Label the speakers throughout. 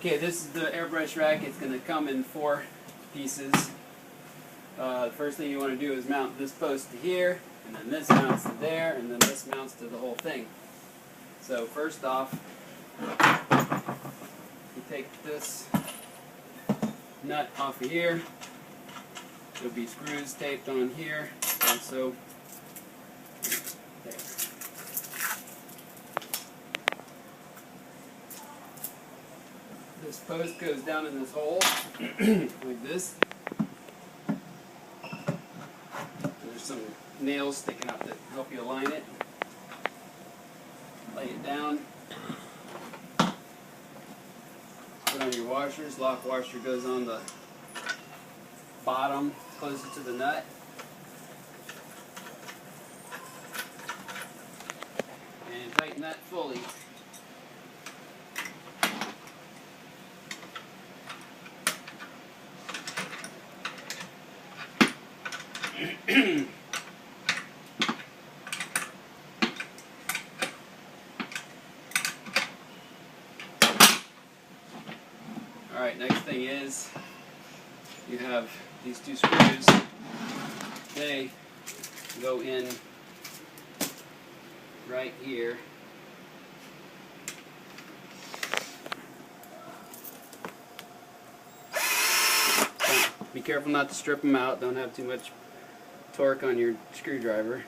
Speaker 1: Okay, this is the airbrush rack. It's going to come in 4 pieces. The first thing you want to do is mount this post to here, and then this mounts to there, and then this mounts to the whole thing. So first off, you take this nut off of here. There'll be screws taped on here, also there. This post goes down in this hole like this. There's some nails sticking out to help you align it. Lay it down. Put on your washers. Lock washer goes on the bottom, closest to the nut. And tighten that fully. Alright, next thing is you have these 2 screws. They go in right here. Be careful not to strip them out. Don't have too much torque on your screwdriver,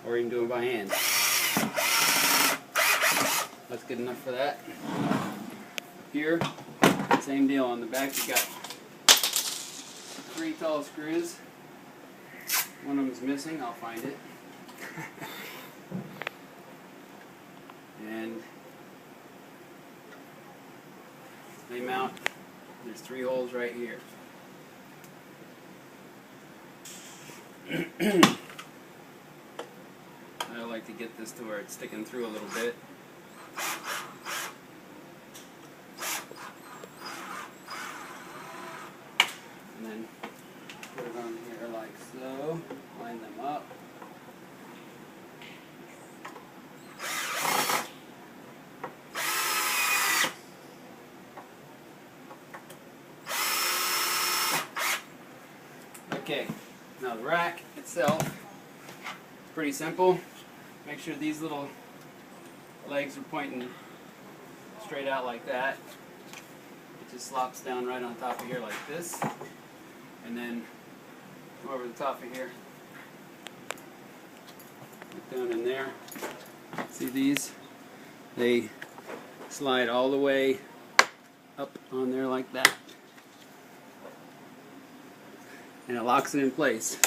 Speaker 1: or you can do it by hand. That's good enough for that. Here, same deal. On the back you got 3 tall screws. One of them is missing. I'll find it. And they mount. There's 3 holes right here. I like to get this to where it's sticking through a little bit. And then put it on here like so. Line them up. Okay. Now the rack itself is pretty simple. Make sure these little legs are pointing straight out like that. It just slops down right on top of here like this. And then go over the top of here. Get down in there. See these? They slide all the way up on there like that. And it locks it in place.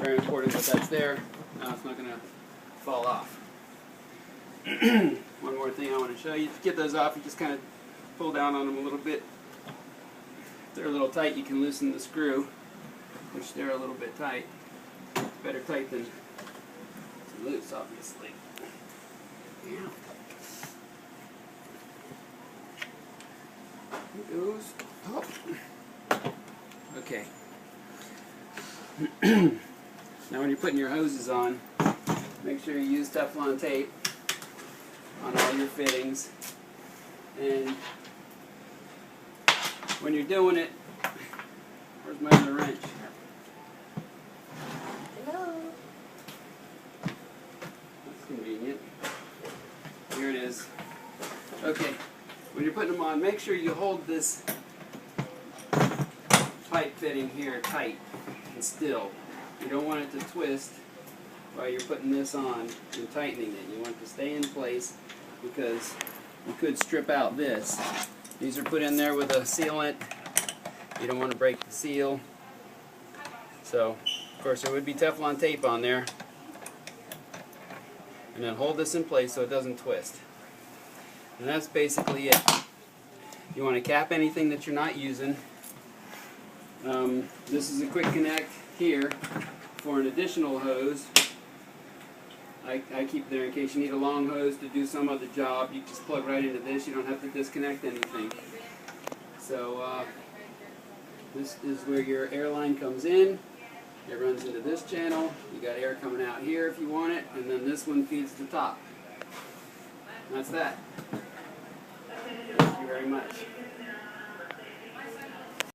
Speaker 1: Very important that that's there. Now it's not going to fall off. One more thing I want to show you. To get those off, you just kind of pull down on them a little bit. If they're a little tight, you can loosen the screw, which they're a little bit tight. Better tight than loose, obviously. Yeah. It goes up. Okay. Now when you're putting your hoses on, make sure you use Teflon tape on all your fittings. And when you're doing it, where's my other wrench?
Speaker 2: Hello.
Speaker 1: That's convenient. Here it is. Okay, when you're putting them on, make sure you hold this pipe fitting here tight and still. You don't want it to twist while you're putting this on and tightening it. You want it to stay in place because you could strip out this. These are put in there with a sealant. You don't want to break the seal. So, of course, there would be Teflon tape on there. And then hold this in place so it doesn't twist. And that's basically it. You want to cap anything that you're not using. This is a quick connect here for an additional hose. I keep there in case you need a long hose to do some other job. You just plug right into this. You don't have to disconnect anything. So this is where your air line comes in. It runs into this channel. You got air coming out here if you want it, and then this one feeds the top. That's that. Thank you very much.